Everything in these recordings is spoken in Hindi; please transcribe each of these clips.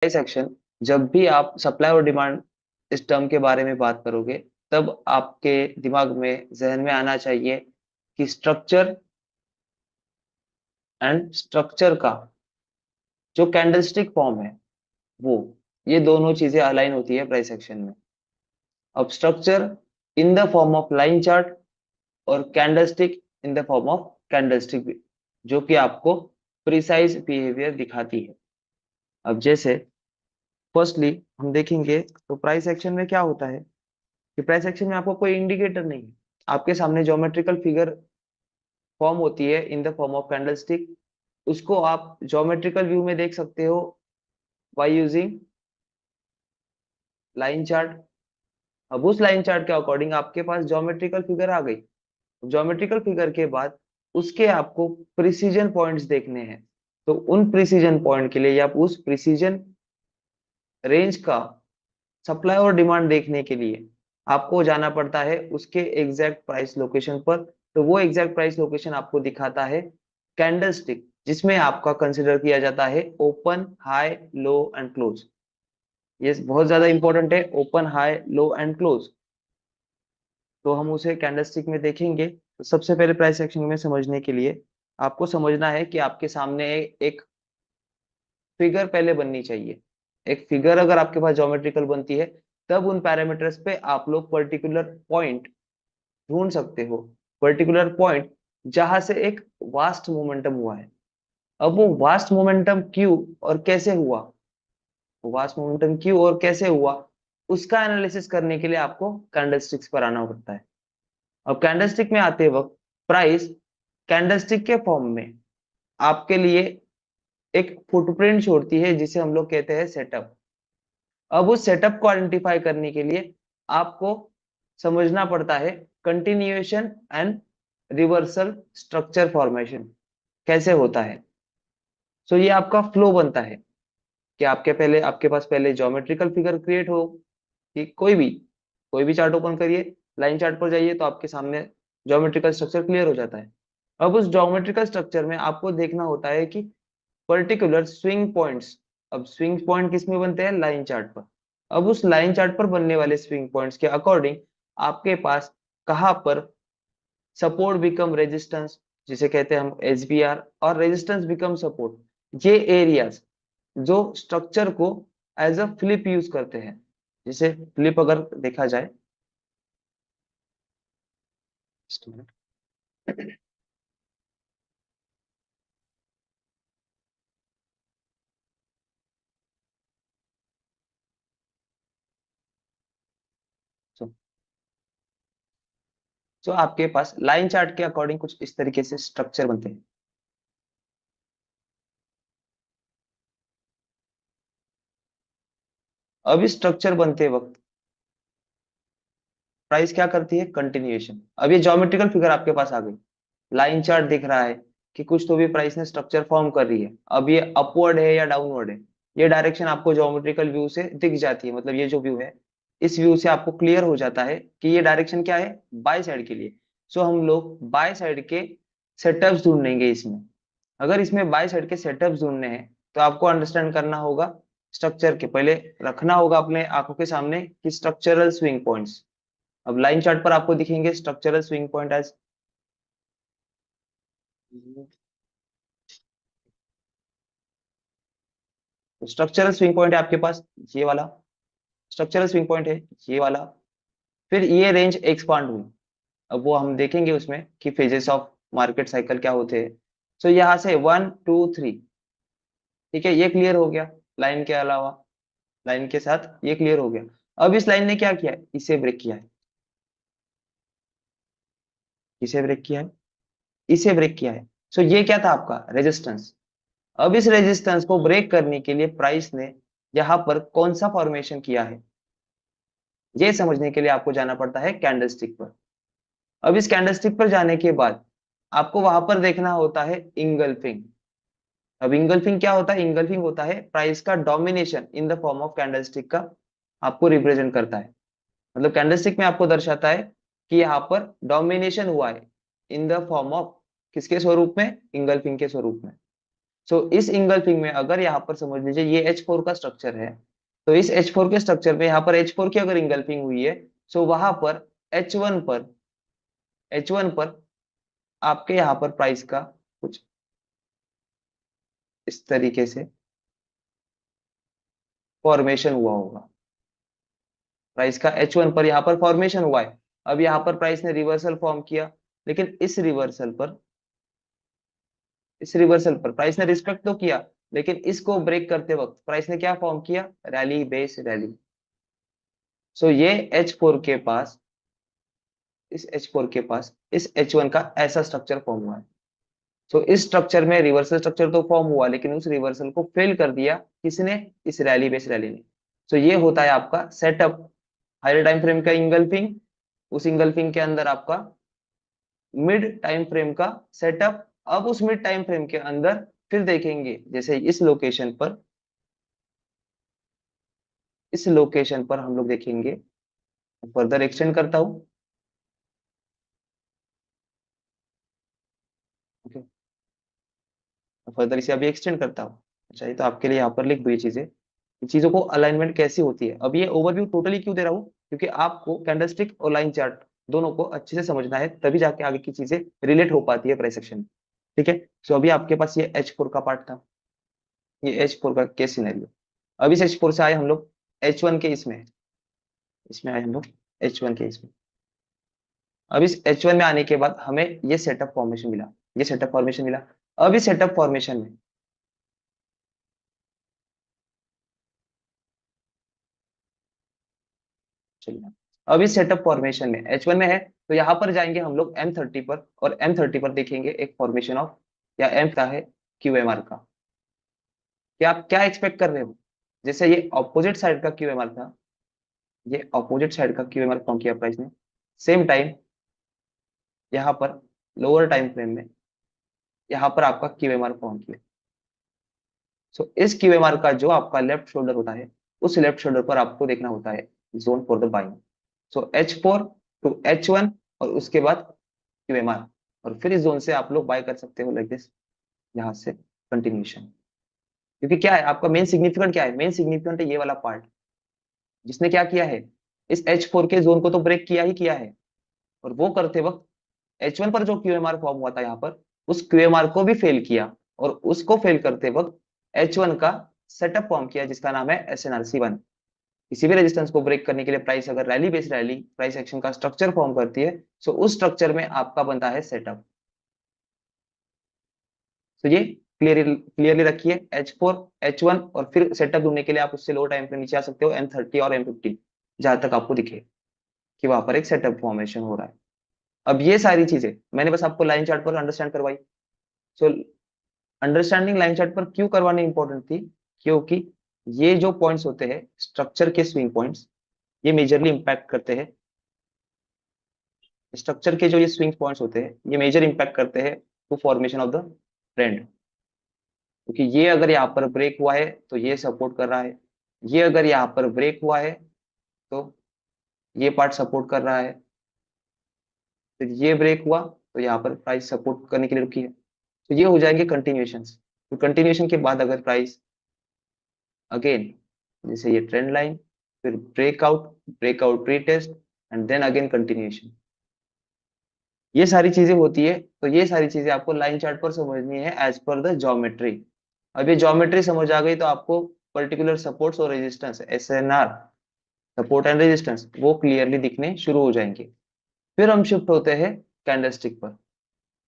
सेक्शन, जब भी आप सप्लाई और डिमांड इस टर्म के बारे में बात करोगे, तब आपके दिमाग में जहन में आना चाहिए कि स्ट्रक्चर एंड स्ट्रक्चर का जो कैंडलस्टिक फॉर्म है वो, ये दोनों चीजें अलाइन होती है प्राइस एक्शन में। अब structure in the form of line chart और candlestick in the form of candlestick, जो कि आपको प्रिसाइज बिहेवियर दिखाती है। अब जैसे फर्स्टली हम देखेंगे तो प्राइस एक्शन में क्या होता है कि प्राइस एक्शन में आपको कोई इंडिकेटर नहीं है, आपके सामने ज्योमेट्रिकल फिगर फॉर्म होती है इन द फॉर्म ऑफ कैंडलस्टिक। उसको आप ज्योमेट्रिकल व्यू में देख सकते हो बाय यूजिंग लाइन चार्ट। अब उस लाइन चार्ट के अकॉर्डिंग आपके पास ज्योमेट्रिकल फिगर आ गई। ज्योमेट्रिकल फिगर के बाद उसके आपको प्रिसीजन पॉइंट्स देखने हैं। तो उन प्रिसीजन पॉइंट के लिए या उस प्रिसीजन रेंज का सप्लाई और डिमांड देखने के लिए आपको जाना पड़ता है उसके एग्जैक्ट प्राइस लोकेशन पर। तो वो एग्जैक्ट प्राइस लोकेशन आपको दिखाता है कैंडलस्टिक, जिसमें आपका कंसिडर किया जाता है open, high, low and close. ये बहुत ज्यादा इंपॉर्टेंट है, open, high, low and close. तो हम उसे कैंडलस्टिक में देखेंगे। तो सबसे पहले प्राइस एक्शन में समझने के लिए आपको समझना है कि आपके सामने एक फिगर पहले बननी चाहिए। एक फिगर अगर आपके पास ज्योमेट्रिकल बनती है, तब उन पैरामीटर्स पे आप लोग पर्टिकुलर पॉइंट ढूंढ सकते हो। पर्टिकुलर पॉइंट जहां से एक वास्ट मोमेंटम हुआ है। अब वो वास्ट मोमेंटम क्यों और कैसे हुआ, वास्ट मोमेंटम क्यों और कैसे हुआ, उसका एनालिसिस करने के लिए आपको कैंडलस्टिक्स पर आना पड़ता है। अब कैंडलस्टिक में आते वक्त प्राइस कैंडलस्टिक के फॉर्म में आपके लिए एक फुटप्रिंट छोड़ती है, जिसे हम लोग कहते हैं सेटअप। अब उस सेटअप को आइडेंटिफाई करने के लिए आपको समझना पड़ता है continuation and reversal structure formation कैसे होता है। सो ये आपका फ्लो बनता है कि आपके पास पहले ज्योमेट्रिकल फिगर क्रिएट हो, कि कोई भी चार्ट ओपन करिए, लाइन चार्ट पर जाइए तो आपके सामने ज्योमेट्रिकल स्ट्रक्चर क्लियर हो जाता है। अब उस ज्योमेट्रिकल स्ट्रक्चर में आपको देखना होता है कि पर्टिकुलर स्विंग पॉइंट्स। अब स्विंग पॉइंट किस में बनते हैं, लाइन चार्ट पर। अब उस लाइन चार्ट पर बनने वाले स्विंग पॉइंट्स के अकॉर्डिंग आपके पास कहाँ पर सपोर्ट बिकम रेजिस्टेंस, जिसे कहते हैं हम एसबीआर, और रेजिस्टेंस बिकम सपोर्ट, ये एरियाज जो स्ट्रक्चर को एज अ फ्लिप यूज करते हैं। जिसे फ्लिप अगर देखा जाए, just a minute। so, so आपके पास लाइन चार्ट के अकॉर्डिंग कुछ इस तरीके से स्ट्रक्चर बनते हैं। अब इस स्ट्रक्चर बनते वक्त प्राइस क्या करती है, कंटिन्यूएशन। अब ये ज्योमेट्रिकल फिगर आपके पास आ गई, लाइन चार्ट दिख रहा है कि कुछ तो भी प्राइस ने स्ट्रक्चर फॉर्म कर रही है। अब ये अपवर्ड है या डाउनवर्ड है, ये डायरेक्शन आपको ज्योमेट्रिकल व्यू से दिख जाती है। मतलब ये जो व्यू है, इस व्यू से आपको क्लियर हो जाता है कि ये डायरेक्शन क्या है, बाय साइड के लिए। सो हम लोग बाय साइड के सेटअप्स ढूंढेंगे इसमें। अगर इसमें बाय साइड के सेटअप्स ढूंढने हैं तो आपको अंडरस्टैंड करना होगा, स्ट्रक्चर के पहले रखना होगा अपने आंखों के सामने कि स्ट्रक्चरल स्विंग पॉइंट्स। अब लाइन चार्ट पर आपको दिखेंगे structural swing point as, structural swing point है आपके पास ये वाला, स्ट्रक्चरल स्विंग पॉइंट है ये वाला। फिर ये रेंज एक्सपांड हुई। अब वो हम देखेंगे उसमें कि फेजेस ऑफ मार्केट साइकिल क्या होते हैं। सो यहाँ से 1 2 3, ठीक है, ये क्लियर हो गया। लाइन के अलावा, लाइन के साथ ये क्लियर हो गया। अब इस लाइन ने क्या किया है, इसे ब्रेक किया है। इसे ब्रेक किया है, इसे ब्रेक किया है। सो ये क्या था, आपका रेजिस्टेंस। अब इस रेजिस्टेंस को ब्रेक करने के लिए प्राइस ने यहाँ पर कौन सा फॉर्मेशन किया है, ये समझने के लिए आपको जाना पड़ता है कैंडलस्टिक पर। अब इस कैंडलस्टिक पर जाने के बाद आपको वहां पर देखना होता है इंगल्फिंग। अब इंगल्फिंग क्या होता है, इंगल्फिंग होता है प्राइस का domination in the form of candlestick का आपको रिप्रेजेंट करता है। मतलब कैंडलस्टिक में आपको दर्शाता है कि यहाँ पर डोमिनेशन हुआ है इन द फॉर्म ऑफ किसके स्वरूप में, इंगल्फिंग के स्वरूप में। सो इस इंगल्फिंग में अगर यहाँ पर समझ लीजिए ये H4 का स्ट्रक्चर है, तो इस H4 के स्ट्रक्चर में यहाँ पर H4 की अगर इंगल्फिंग हुई है, सो वहां पर H1 पर H1 पर आपके यहाँ पर प्राइस का कुछ इस तरीके से फॉर्मेशन हुआ होगा। प्राइस का H1 पर यहाँ पर फॉर्मेशन हुआ है। अब यहाँ पर प्राइस ने रिवर्सल फॉर्म किया, लेकिन इस रिवर्सल पर प्राइस ने रिस्पेक्ट तो किया, लेकिन इसको ब्रेक करते वक्त प्राइस ने क्या फॉर्म किया, रैली बेस रैली। सो ये H4 के पास इस H4 के पास इस H1 का ऐसा स्ट्रक्चर फॉर्म हुआ है। सो इस स्ट्रक्चर में रिवर्सल स्ट्रक्चर तो फॉर्म हुआ, लेकिन उस रिवर्सल को फेल कर दिया किसने, इस रैली बेस रैली ने। सो ये होता है आपका सेटअप, हायर टाइम फ्रेम का इंगल्फिंग, उस इंगल्फिंग के अंदर आपका मिड टाइम फ्रेम का सेटअप। अब उस मिड टाइम फ्रेम के अंदर फिर देखेंगे, जैसे इस लोकेशन पर हम लोग देखेंगे, फर्दर एक्सटेंड करता हूं। ओके, फर्दर इसे अभी एक्सटेंड करता हूँ। अच्छा, ये तो आपके लिए यहाँ पर लिख दो ये चीजें, चीजों को अलाइनमेंट कैसी होती है। अब ये ओवरव्यू टोटली क्यों दे रहा हूँ, क्योंकि आपको कैंडलस्टिक और लाइन चार्ट दोनों को अच्छे से समझना है, तभी जाके आगे की चीजें रिलेट हो पाती है प्राइस एक्शन में। ठीक है, सो अभी आपके पास ये H4 का पार्ट था, ये H4 का केस सिनेरियो। अब इस H4 से आए हम लोग H1 के इसमें इसमें आए हम लोग H1 के इसमें। अब इस H1 में आने के बाद हमें ये सेटअप फॉर्मेशन मिला, ये सेटअप फॉर्मेशन मिला। अब इस सेटअप फॉर्मेशन में चलिए, अब इस सेटअप फॉर्मेशन में H1 में है, तो यहाँ पर जाएंगे हम लोग M30 पर, और M30 पर देखेंगे एक फॉर्मेशन ऑफ, या M का है QMR का। क्या आप क्या एक्सपेक्ट कर रहे हो, जैसे ये ऑपोजिट साइड का QMR था, ये ऑपोजिट साइड का QMR फॉर्म किया प्राइस ने, सेम टाइम यहाँ पर लोअर टाइम फ्रेम में यहाँ पर आपका QMR फॉर्म किया। सो इस QMR का जो आपका लेफ्ट शोल्डर होता है, उस लेफ्ट शोल्डर पर आपको देखना होता है zone for the buying. So H4 to H1, और उसके बाद QMR, और फिर इस जोन से आप लोग बाय कर सकते हो लाइक दिस, यहाँ से कंटिन्यूशन। क्योंकि क्या है आपका मेन सिग्निफिकेंट, क्या है मेन सिग्निफिकेंट है ये वाला पार्ट, जिसने क्या किया है, इस H4 के जोन को तो ब्रेक किया ही किया है, और वो करते वक्त H1 पर जो QMR फॉर्म हुआ था यहाँ पर, उस QMR को भी फेल किया, और उसको फेल करते वक्त H1 का सेटअप फॉर्म किया जिसका नाम है SNRC1। किसी भी रेजिस्टेंस को ब्रेक करने के लिए प्राइस अगर rally base rally price action का स्ट्रक्चर फॉर्म करती है, सो उस स्ट्रक्चर में आपका बनता है सेटअप। तो ये क्लियरली रखिए, H4 H1, और फिर सेटअप ढूंढने के लिए आप उससे लो टाइम पे नीचे आ सकते हो M30 और M15, जहां तक आपको दिखे कि वहां पर एक सेटअप फॉर्मेशन हो रहा है। अब ये सारी चीजें मैंने बस आपको लाइन चार्ट पर अंडरस्टैंड करवाई। सो अंडरस्टैंडिंग लाइन चार्ट पर क्यों करवानी इंपॉर्टेंट थी, क्योंकि ये जो पॉइंट्स होते हैं स्ट्रक्चर के स्विंग पॉइंट्स, ये मेजरली इंपैक्ट करते हैं स्ट्रक्चर के, जो ये स्विंग पॉइंट्स होते हैं ये मेजर इंपैक्ट करते हैं to formation of the trend. क्योंकि ये अगर यहाँ पर ब्रेक हुआ है तो ये सपोर्ट कर रहा है, ये अगर यहाँ पर ब्रेक हुआ है तो ये पार्ट सपोर्ट कर रहा है, फिर ये ब्रेक हुआ तो यहाँ पर प्राइस सपोर्ट करने के लिए रुकी है। तो ये हो जाएंगे कंटिन्यूएशन। तो कंटिन्यूएशन के बाद अगर प्राइस अगेन, जैसे ये ट्रेंड लाइन, फिर breakout retest, and then again continuation, ये सारी चीजें होती है। तो ये सारी चीजें आपको लाइन चार्ट पर समझनी है एज पर द ज्योमेट्री। अब ये ज्योमेट्री समझ आ गई तो आपको पर्टिकुलर सपोर्ट्स और resistance SNR, support and resistance, वो क्लियरली दिखने शुरू हो जाएंगे। फिर हम शिफ्ट होते हैं कैंडलस्टिक पर,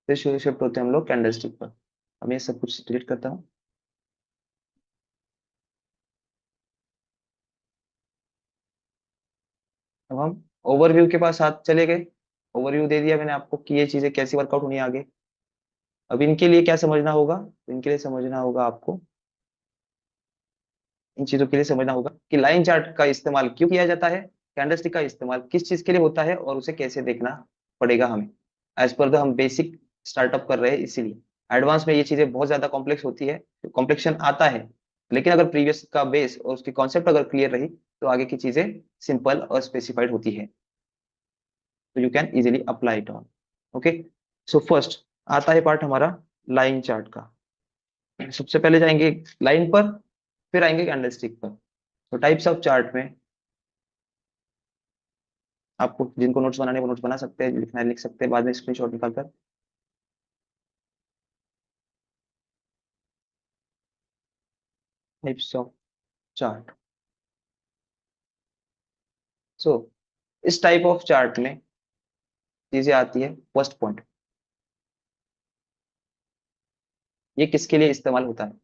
फिर शिफ्ट होते हैं हम लोग कैंडलस्टिक पर। अब ये सब कुछ डिलीट करता हूँ। अब हम ओवरव्यू के पास साथ चले गए, ओवरव्यू दे दिया मैंने आपको कि ये चीजें कैसी वर्कआउट होनी है आगे। अब इनके लिए क्या समझना होगा, इनके लिए समझना होगा आपको, इन चीजों के लिए समझना होगा कि लाइन चार्ट का इस्तेमाल क्यों किया जाता है, कैंडलस्टिक का इस्तेमाल किस चीज के लिए होता है, और उसे कैसे देखना पड़ेगा हमें। एज पर द हम बेसिक स्टार्टअप कर रहे हैं, इसीलिए एडवांस में ये चीजें बहुत ज्यादा कॉम्प्लेक्स होती है, कॉम्प्लेक्शन आता है, लेकिन अगर प्रीवियस का बेस और उसकी कॉन्सेप्ट अगर क्लियर रही तो आगे की चीजें सिंपल और स्पेसिफाइड होती है, तो you can easily apply it on. Okay, so first आता है पार्ट हमारा लाइन चार्ट का। सबसे पहले जाएंगे लाइन पर, फिर आएंगे कैंडलस्टिक पर। तो टाइप्स ऑफ चार्ट में आपको जिनको नोट्स बनाने वो नोट्स बना सकते हैं, लिखना है लिख सकते हैं, बाद में स्क्रीनशॉट निकालकर। Types of chart. सो इस टाइप ऑफ चार्ट में चीजें आती है। फर्स्ट पॉइंट, ये किसके लिए इस्तेमाल होता है?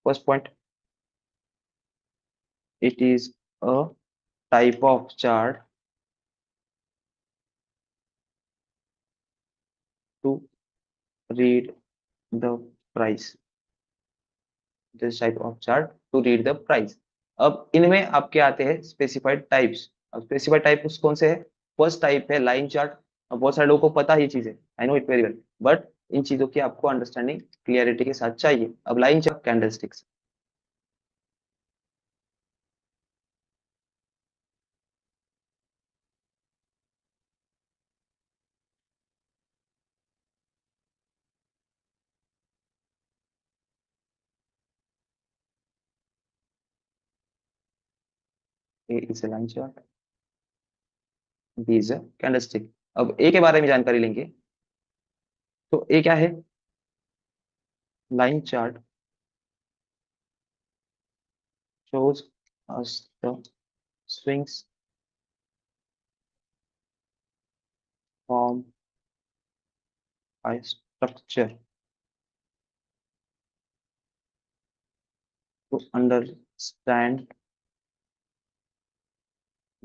First point, it is a type of chart to read the price. This type of chart to read the price. अब इनमें आपके आते हैं स्पेसिफाइड टाइप्स। अब स्पेसिफाइड टाइप उस कौन से है? फर्स्ट टाइप है लाइन चार्ट। अब बहुत सारे लोगों को पता ही चीज है, I know it very well, but इन चीजों की आपको अंडरस्टैंडिंग क्लियरिटी के साथ चाहिए। अब line chart, candlesticks. A is a line chart, B is a candlestick. अब ए के बारे में जानकारी लेंगे। तो ए क्या है? Line chart shows us the swings formed by structure to understand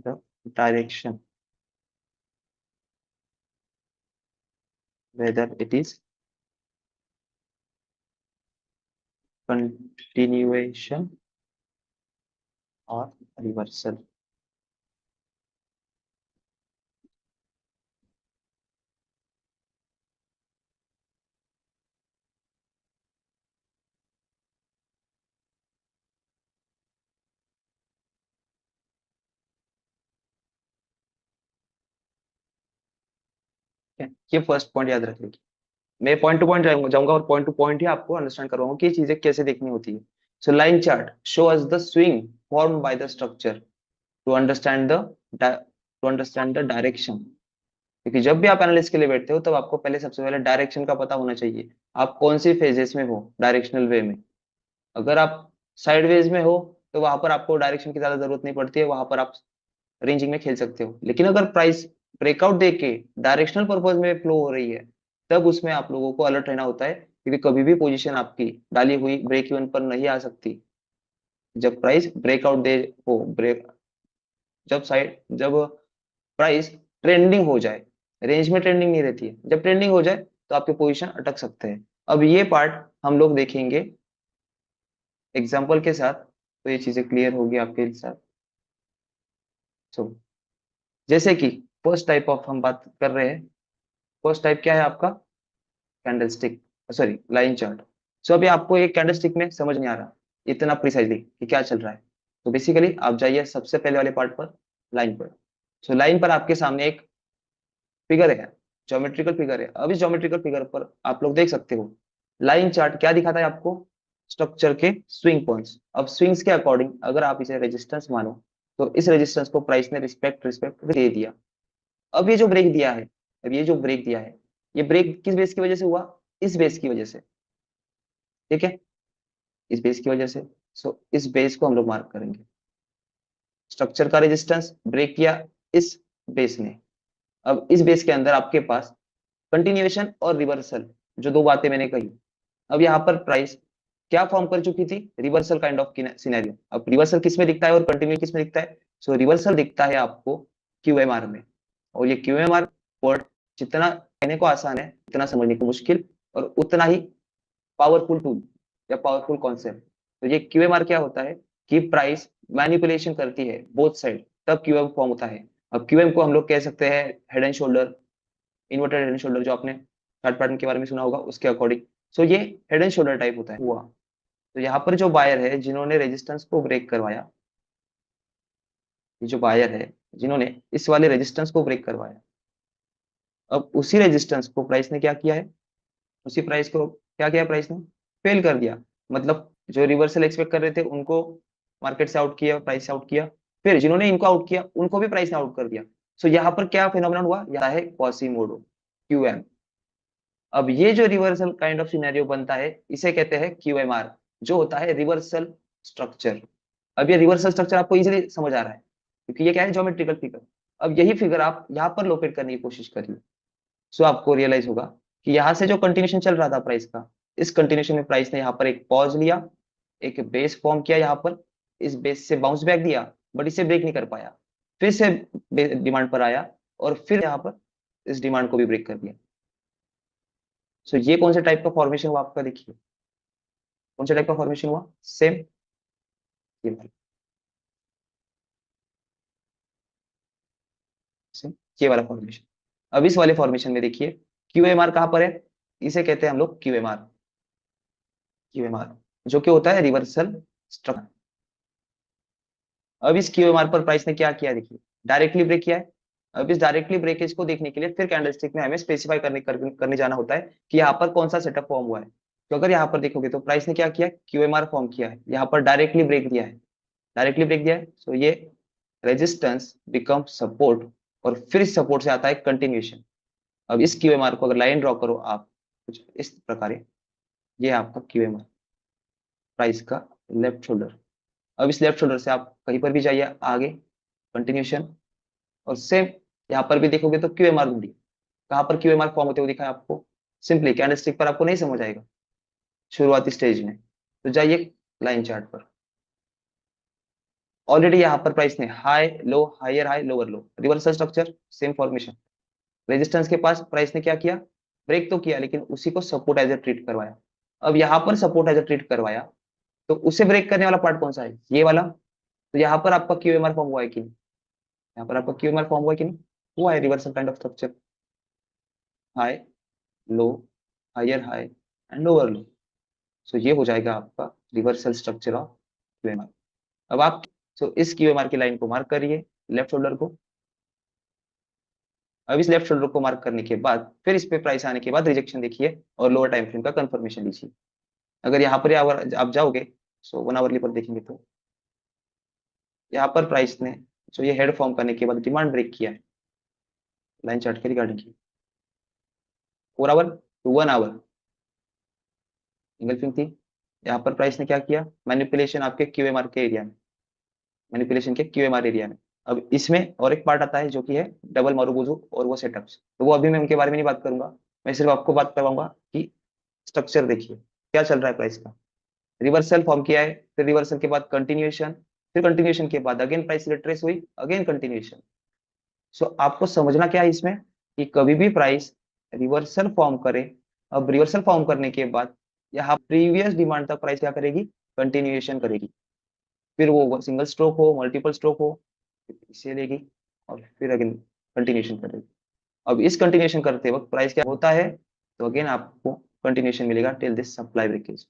the direction, whether it is continuation or reversal. ठीक है, ये फर्स्ट पॉइंट याद रखिए। मैं पॉइंट टू पॉइंट जाऊंगा और पॉइंट टू पॉइंट ही आपको अंडरस्टैंड करवाऊंगा कि ये चीजें कैसे देखनी होती है। So line chart shows us the swing form by the structure to understand the direction. क्योंकि जब भी आप एनालिस्ट के लिए बैठते हो तब आपको पहले सबसे पहले डायरेक्शन का पता होना चाहिए। आप कौन सी फेजेस में हो डायरेक्शनल वे में। अगर आप साइडवेज में हो तो वहां पर आपको डायरेक्शन की ज्यादा जरूरत नहीं पड़ती है, वहां पर आप रेंजिंग में खेल सकते हो। लेकिन अगर प्राइस ब्रेकआउट देके डायरेक्शनल पर्पज में फ्लो हो रही है, तब उसमें आप लोगों को अलर्ट रहना होता है, क्योंकि कभी भी पोजीशन आपकी डाली हुई ब्रेक इवन पर नहीं आ सकती। जब प्राइस ब्रेकआउट दे हो, ब्रेक जब प्राइस ट्रेंडिंग हो जाए, रेंज में ट्रेंडिंग नहीं रहती है, जब ट्रेंडिंग हो जाए तो आपके पोजीशन अटक सकते हैं। अब ये पार्ट हम लोग देखेंगे एग्जाम्पल के साथ, तो ये चीजें क्लियर होगी आपके साथ। सो जैसे कि फर्स्ट टाइप ऑफ हम बात कर रहे हैं। फर्स्ट टाइप क्या है आपका? Candlestick, sorry line chart. So अभी आपको एक कैंडलस्टिक में समझ नहीं आ रहा इतना प्रिसाइजली कि क्या चल रहा है, तो बेसिकली आप जाइए सबसे पहले वाले पार्ट पर, लाइन पर। सो लाइन पर आपके सामने एक फिगर है, ज्योमेट्रिकल फिगर है। अब इस ज्योमेट्रिकल फिगर पर आप लोग देख सकते हो लाइन चार्ट क्या दिखाता है आपको? स्ट्रक्चर के स्विंग पॉइंट्स। अब स्विंग्स के अकॉर्डिंग अगर आप इसे रेजिस्टेंस मानो, तो इस रेजिस्टेंस को प्राइस ने रिस्पेक्ट रिस्पेक्ट दे दिया। अब ये जो ब्रेक दिया है, अब ये जो ब्रेक दिया है, ये ब्रेक किस बेस की वजह से हुआ? इस बेस की वजह से। ठीक है, इस बेस की वजह से। सो इस बेस को हम लोग मार्क करेंगे। स्ट्रक्चर का रेजिस्टेंस ब्रेक किया इस बेस ने। अब इस बेस के अंदर आपके पास कंटिन्यूएशन और रिवर्सल, जो दो बातें मैंने कही। अब यहाँ पर प्राइस क्या फॉर्म कर चुकी थी? Reversal kind of scenario. अब रिवर्सल किस में दिखता है और कंटिन्यू किस में दिखता है? सो रिवर्सल दिखता है आपको क्यूएमआर में। और ये क्यूएमआर वर्ड जितना कहने को आसान है उतना समझने को मुश्किल, और उतना ही पावरफुल टूल या पावरफुल कॉन्सेप्ट। तो ये क्यूएमआर क्या होता है कि प्राइस मैनिपुलेशन करती है बोथ साइड, तब क्यूएम फॉर्म होता है। अब क्यूएम को हम लोग कह सकते हैं head and shoulder, inverted head and shoulder, जो आपने चार्ट पैटर्न के बारे में सुना होगा उसके अकॉर्डिंग। सो ये हेड एंड शोल्डर टाइप होता है हुआ। तो यहाँ पर जो बायर है जिन्होंने रेजिस्टेंस को ब्रेक करवाया, ये जो बायर है जिन्होंने इस वाले रेजिस्टेंस को ब्रेक करवाया, अब उसी रेजिस्टेंस को प्राइस ने क्या किया है, उसी प्राइस को क्या किया प्राइस ने, फेल कर दिया। मतलब जो रिवर्सल एक्सपेक्ट कर रहे थे उनको मार्केट से आउट किया, प्राइस से आउट किया, फिर जिन्होंने इनको आउट किया उनको भी प्राइस ने आउट कर दिया। सो यहाँ पर क्या फिनोमेनन हुआ, यह है क्वासीमोडो, क्यूएम। अब ये जो रिवर्सल काइंड ऑफ सिनेरियो बनता है इसे कहते हैं क्यूएमआर, जो होता है रिवर्सल स्ट्रक्चर। अब ये रिवर्सल स्ट्रक्चर आपको इजीली समझ आ रहा है क्योंकि ये क्या है, ज्योमेट्रिकल फिगर। अब यही फिगर आप यहाँ पर लोकेट करने की कोशिश करिए। सो आपको रियलाइज होगा कि यहाँ से जो कंटिन्यूशन चल रहा था प्राइस का, इस कंटिन्यूशन में प्राइस ने यहाँ पर एक पॉज लिया, एक बेस फॉर्म किया यहाँ पर, इस बेस से बाउंस बैक दिया, बट इसे ब्रेक नहीं कर पाया, फिर से डिमांड पर आया और फिर यहाँ पर इस डिमांड को भी ब्रेक कर दिया। सो ये कौन से टाइप का फॉर्मेशन हुआ आपका, देखिए कौन से टाइप का फॉर्मेशन हुआ, सेम ये वाला, सेम ये वाला फॉर्मेशन। अब इस वाले फॉर्मेशन में देखिए क्यूएमआर कहाँ पर है, इसे कहते हैं हम लोग क्यूएमआर, क्यूएमआर जो कि होता है रिवर्सल स्ट्रक्चर। अब इस क्यूएमआर पर प्राइस ने क्या किया, देखिए डायरेक्टली ब्रेक किया है। अब इस डायरेक्टली ब्रेकेज को देखने के लिए फिर कैंडलस्टिक में हमें स्पेसिफाई करने जाना होता है कि यहाँ पर कौन सा सेटअप फॉर्म हुआ है। तो अगर यहाँ पर देखोगे तो प्राइस ने क्या किया, क्यूएमआर फॉर्म किया है, यहाँ पर डायरेक्टली ब्रेक दिया है, डायरेक्टली ब्रेक दिया है। सो ये रेजिस्टेंस बिकम सपोर्ट, और फिर इस सपोर्ट से आता है कंटिन्यूएशन। अब इस क्यूएमआर को अगर लाइन ड्रॉ करो आप कुछ इस प्रकार, ये है आपका क्यूएमआर, प्राइस का लेफ्ट शोल्डर। अब इस लेफ्ट शोल्डर से आप कहीं पर भी जाइए आगे, कंटिन्यूशन, और सेम यहाँ पर भी देखोगे तो क्यूएमआर ढूंढिए, कहाँ पर क्यूएमआर फॉर्म होते हुए दिखा है आपको, सिंपली कैंडलस्टिक पर आपको नहीं समझ आएगा शुरुआती स्टेज में, तो जाइए लाइन चार्ट पर। ऑलरेडी यहाँ पर प्राइस ने हाई लोअर लो, reversal structure, same formation. Resistance के पास प्राइस ने क्या किया, ब्रेक तो किया लेकिन उसी को सपोर्ट एज ए ट्रीट करवाया। अब यहाँ पर सपोर्ट एज ए ट्रीट करवाया तो उसे ब्रेक करने वाला पार्ट कौन सा है, ये वाला। तो यहाँ पर आपका क्यूएमआर फॉर्म हुआ है कि नहीं, यहाँ पर आपका क्यूएमआर फॉर्म हुआ है कि नहीं, हुआ है, reversal kind of structure, high low, higher high and lower low. So ये हो जाएगा आपका रिवर्सल स्ट्रक्चर ऑफ क्यूएमआर। अब आप इस क्यूएमआर की लाइन को मार्क करिए, लेफ्ट शोल्डर को। अब इस लेफ्ट शोल्डर को मार्क करने के बाद फिर इस पे प्राइस आने के बाद रिजेक्शन देखिए और लोअर टाइम फ्रेम का कंफर्मेशन लीजिए। अगर यहाँ पर आप जाओगे, सो 1 आवरली पर देखेंगे तो यहाँ पर प्राइस ने जो ये हेड फॉर्म करने के बाद डिमांड ब्रेक किया है, लाइन चार्ट के रिगार्डिंग की 4 आवर टू 1 आवर इंगल्फिंग थी। यहाँ पर प्राइस ने क्या किया, मैनिपुलेशन आपके क्यूएमआर के एरिया में, मैनिपुलेशन के क्यूएमआर एरिया में। अब इसमें और एक पार्ट आता है जो कि है डबल मारूबुजू और वो सेटअप्स, तो वो अभी मैं उनके बारे में नहीं बात करूंगा। मैं सिर्फ आपको बात करवाऊंगा कि स्ट्रक्चर देखिए क्या चल रहा है प्राइस का। रिवर्सल फॉर्म किया है, फिर रिवर्सल के बाद कंटिन्यूएशन, फिर कंटिन्यूएशन के बाद अगेन प्राइस रिट्रेस हुई, अगेन कंटिन्यूएशन। सो आपको समझना क्या है इसमें, कि कभी भी प्राइस रिवर्सल फॉर्म करे, अब रिवर्सल फॉर्म करने के बाद यहाँ प्रीवियस डिमांड तक प्राइस क्या करेगी, कंटिन्यूएशन करेगी। फिर वो सिंगल स्ट्रोक हो, मल्टीपल स्ट्रोक हो, इसे लेगी और फिर अगेन कंटिन्यूएशन करेगी। अब इस कंटिन्यूएशन करते वक्त प्राइस क्या होता है, तो अगेन आपको कंटिन्यूएशन मिलेगा टिल दिस सप्लाई ब्रेकेज।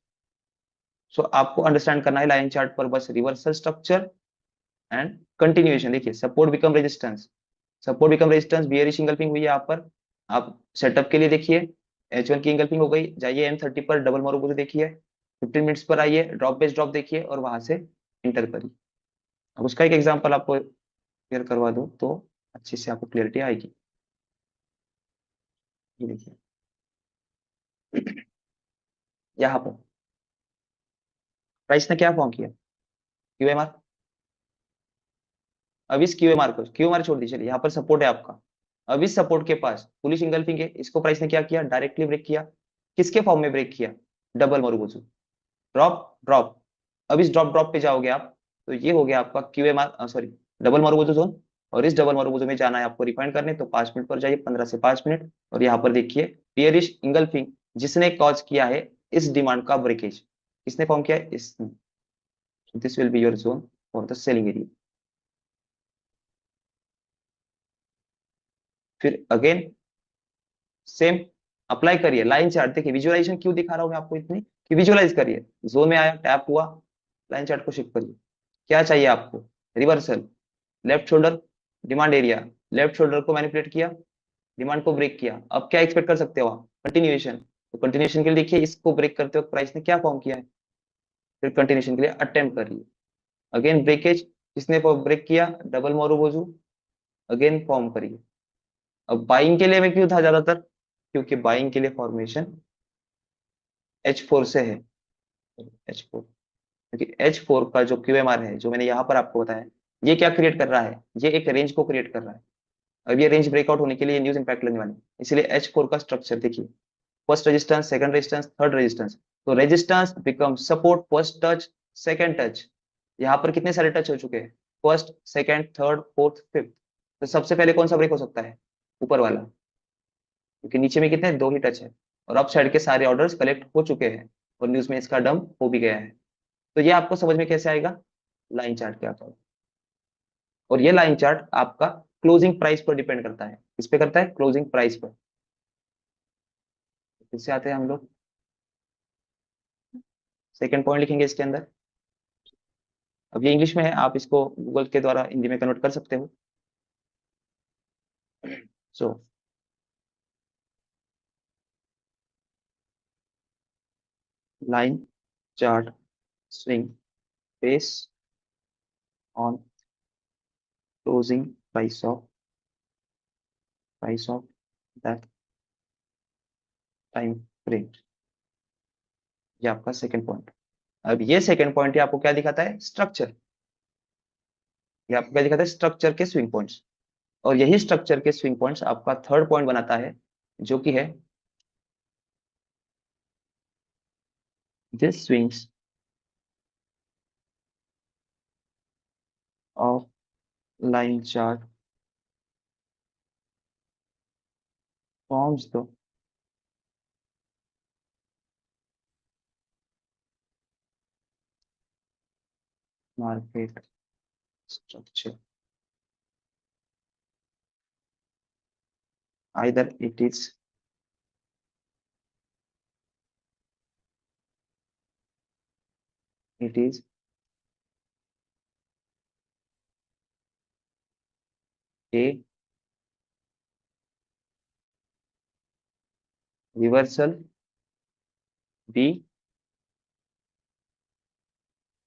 सो आपको अंडरस्टैंड करना है लाइन चार्ट पर बस रिवर्सल स्ट्रक्चर एंड कंटिन्यूएशन। देखिए support become resistance, support become resistance, bearish engulfing हुई है यहाँ पर। आप सेटअप के लिए देखिए H1 की इंगल्फिंग हो गई, जाइए M30 पर डबल मारूबुरु देखिए, 15 मिनट्स पर आइए ड्रॉप बेस ड्रॉप देखिए और वहां से इंटर करिए। अब उसका एक एग्जांपल आपको क्लियर करवा दूं तो अच्छे से आपको क्लियरिटी आएगी। ये देखिए यहाँ पर प्राइस ने क्या फॉर्म किया, क्यूएमआर। अब इस क्यूएमआर छोड़ दीजिए, यहाँ पर सपोर्ट है आपका। अब इस सपोर्ट के पास पुलिश इंगल्फिंग है, इसको प्राइस ने क्या किया, डायरेक्टली ब्रेक किया। किसके फॉर्म में ब्रेक किया, डबल मारूबुरु, ड्रॉप ड्रॉप। अब इस ड्रॉप ड्रॉप पे जाओगे आप तो ये हो गया आपका क्यूएमआर, सॉरी डबल मारूबुरु जोन। और इस डबल मारूबुरु में जाना है आपको रिफाइंड करने, तो 5 मिनट पर जाइए, 15 से 5 मिनट, और यहाँ पर देखिए बियरिश इंगल्फिंग जिसने कॉज किया है इस डिमांड का ब्रेकेज, किसने फॉर्म किया है, इस this will be your zone for the selling area. फिर अगेन सेम अप्लाई करिए लाइन चार्ट। देखिए विजुअलाइजेशन क्यों दिखा रहा हूँ मैं आपको इतनी, कि विजुअलाइज करिए। जोन में आया, टैप हुआ, लाइन चार्ट को शिफ्ट करिए। क्या चाहिए आपको? Reversal, left shoulder, demand area. Left shoulder को मैनिपुलेट किया, डिमांड को ब्रेक किया। अब क्या एक्सपेक्ट कर सकते हो आप? कंटिन्यूएशन। तो कंटिन्यूएशन के लिए देखिए इसको ब्रेक करते वक्त प्राइस ने क्या फॉर्म किया है, फिर कंटिन्यूएशन के लिए अटेम्प्ट करिए। अगेन ब्रेकेज, किसने ब्रेक किया? डबल मोरोबोजू, अगेन फॉर्म करिए। अब बाइंग के लिए मैं क्यों था ज्यादातर, क्योंकि बाइंग के लिए फॉर्मेशन H4 से है। H4, क्योंकि H4 का जो QMR है, जो मैंने यहाँ पर आपको बताया, ये क्या क्रिएट कर रहा है? ये एक रेंज को क्रिएट कर रहा है। अब ये रेंज ब्रेकआउट होने के लिए न्यूज इंपैक्ट लगने वाले हैं। इसलिए H4 का स्ट्रक्चर देखिए, first resistance, second resistance, third resistance. तो resistance become support, first touch, second touch. यहाँ पर कितने सारे टच हो चुके हैं? First, second, third, fourth, fifth. तो सबसे पहले कौन सा ब्रेक हो सकता है? ऊपर वाला, क्योंकि नीचे में कितने, दो ही टच है। और अप साइड के सारे ऑर्डर्स कलेक्ट हो चुके हैं और न्यूज में इसका डंप हो भी गया है। तो ये आपको समझ में कैसे आएगा? लाइन चार्ट क्या होता है। और ये लाइन चार्ट आपका क्लोजिंग प्राइस पर डिपेंड करता है। किस पे करता है? क्लोजिंग प्राइस पर। फिर से आते हैं हम लोग, सेकंड पॉइंट लिखेंगे इसके अंदर। अब ये इंग्लिश में है, आप इसको गूगल के द्वारा हिंदी में कन्वर्ट कर सकते हो। सो line chart swing based on closing price of that time frame। ये आपका सेकंड पॉइंट। अब ये सेकंड पॉइंट ये आपको क्या दिखाता है? स्ट्रक्चर। ये आपको क्या दिखाता है? स्ट्रक्चर के स्विंग पॉइंट्स। और यही स्ट्रक्चर के स्विंग पॉइंट्स आपका थर्ड पॉइंट बनाता है, जो कि है this swings of line chart forms the market structure. Either it is a reversal, be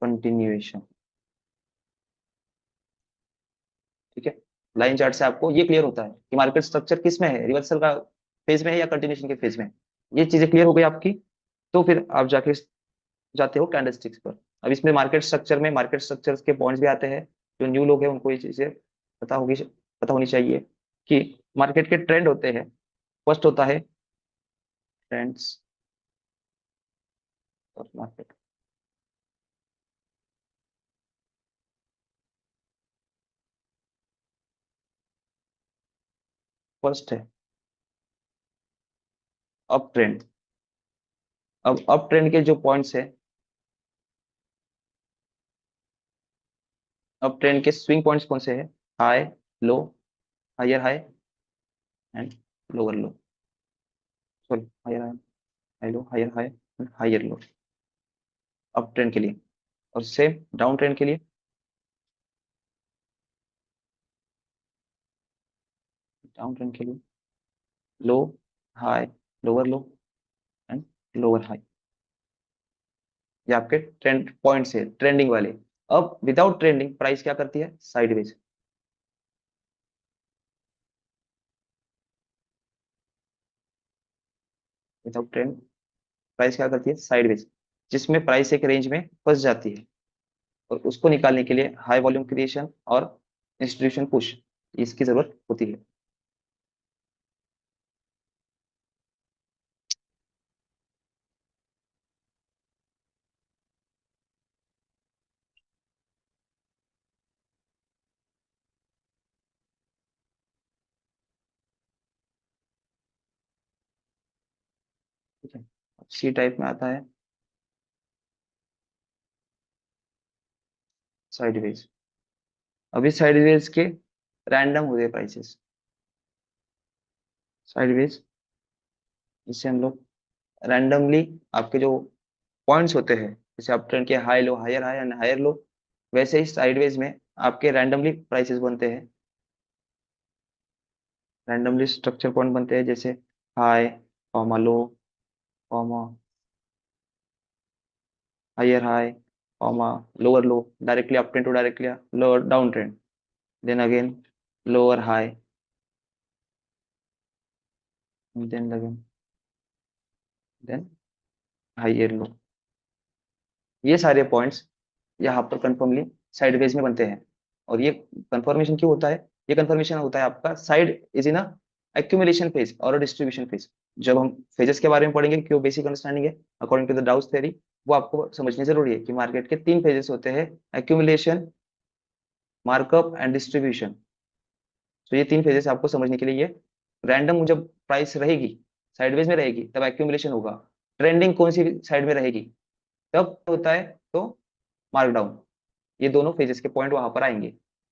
continuation. ठीक है, लाइन चार्ट से आपको ये क्लियर होता है कि मार्केट स्ट्रक्चर किस में है, रिवर्सल का फेज में है या कंटिन्यूएशन के फेज में है। ये चीजें क्लियर हो गई आपकी। तो फिर आप जाके जाते हो कैंडलस्टिक्स पर। अब इसमें मार्केट स्ट्रक्चर में मार्केट स्ट्रक्चर के पॉइंट्स भी आते हैं। जो न्यू लोग हैं उनको ये चीजें पता होनी चाहिए कि मार्केट के ट्रेंड होते हैं। फर्स्ट होता है ट्रेंड्स और मार्केट। फर्स्ट है अप ट्रेंड। अब अप ट्रेंड के जो पॉइंट्स है, अप ट्रेंड के स्विंग पॉइंट्स कौन से हैं? High, low, higher high and lower low. Sorry, higher high, high low, higher high and higher low, up trend के लिए। और सेम डाउन ट्रेंड के लिए, डाउन ट्रेंड के लिए low, high, lower low and lower high. ये आपके ट्रेंड पॉइंट्स है, ट्रेंडिंग वाले। अब विदाउट ट्रेंडिंग प्राइस क्या करती है? साइडवेज। विदाउट ट्रेंड प्राइस क्या करती है? साइडवेज, जिसमें प्राइस एक रेंज में फंस जाती है। और उसको निकालने के लिए हाई वॉल्यूम क्रिएशन और इंस्टीट्यूशन पुश, इसकी जरूरत होती है। ठीक है, सी टाइप में आता है साइडवेज। अभी साइडवेज के रैंडम हो गए प्राइसेस। साइडवेज जिससे हम लोग रैंडमली आपके जो पॉइंट्स होते हैं, जैसे अप ट्रेंड के high low, higher high and higher low, वैसे ही साइडवेज में आपके रैंडमली प्राइसेस बनते हैं, रैंडमली स्ट्रक्चर पॉइंट बनते हैं, जैसे high comma low comma higher high comma lower low, directly up trend to directly lower down trend, then again lower high, then again then higher low. ये सारे पॉइंट्स यहाँ पर कंफर्मली साइडवेज में बनते हैं। और ये कंफर्मेशन क्यों होता है? ये कंफर्मेशन होता है आपका side is in accumulation phase और डिस्ट्रीब्यूशन फेज। जब हम फेजेस के बारे में पढ़ेंगे, क्यों बेसिक अंडरस्टैंडिंग है according to the Dow's theory, वो आपको समझनी जरूरी है कि मार्केट के 3 फेजेस होते हैं, एक्यूमुलेशन, मार्कअप एंड डिस्ट्रीब्यूशन। तो ये 3 फेजेस आपको समझने के लिए, ये रैंडम जब प्राइस रहेगी साइडवेज में रहेगी तब एक्यूमुलेशन होगा, ट्रेंडिंग कौन सी साइड में रहेगी तब होता है तो मार्कडाउन। ये दोनों फेजेस के पॉइंट वहां पर आएंगे।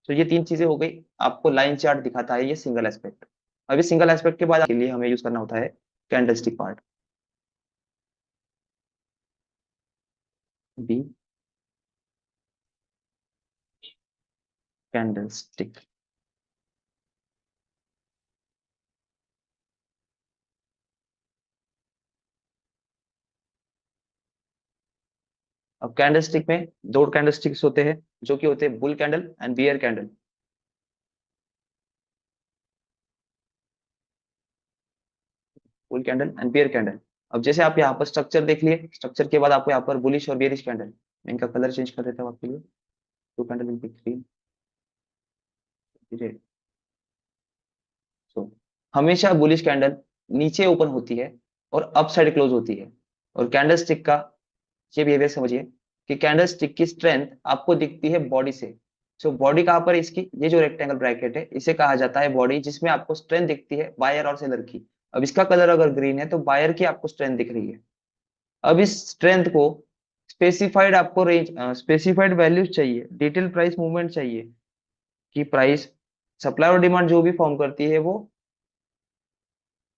तो ये 3 चीजें हो गई, आपको लाइन चार्ट दिखाता है ये सिंगल एस्पेक्ट। अभी सिंगल एस्पेक्ट के बाद के लिए हमें यूज करना होता है कैंडलस्टिक पार्ट, बी कैंडलस्टिक। अब कैंडलस्टिक में 2 कैंडलस्टिक्स होते हैं, जो कि होते हैं bull candle and bear candle. Bull candle and bear candle. अब जैसे आप यहाँ पर स्ट्रक्चर देख लिए, स्ट्रक्चर के बाद आपको यहाँ पर बुलिश और बियरिश कैंडल, इनका कलर चेंज कर देता हूँ आपके लिए। 2 कैंडल इन ग्रीन, रेड। सो हमेशा बुलिश कैंडल नीचे ओपन होती है और अप साइड क्लोज होती है। और कैंडलस्टिक का ये बिहेवियर समझिए कि कैंडलस्टिक की स्ट्रेंथ आपको दिखती है बॉडी से। सो बॉडी कहाँ पर है इसकी? ये जो रेक्टेंगल ब्रैकेट है इसे कहा जाता है बॉडी, जिसमें आपको स्ट्रेंथ दिखती है बायर और सेलर की। अब इसका कलर अगर ग्रीन है तो बायर की आपको स्ट्रेंथ दिख रही है। अब इस स्ट्रेंथ को स्पेसिफाइड आपको रेंज, स्पेसिफाइड वैल्यूज चाहिए, डिटेल प्राइस मूवमेंट चाहिए कि प्राइस सप्लाई और डिमांड जो भी फॉर्म करती है वो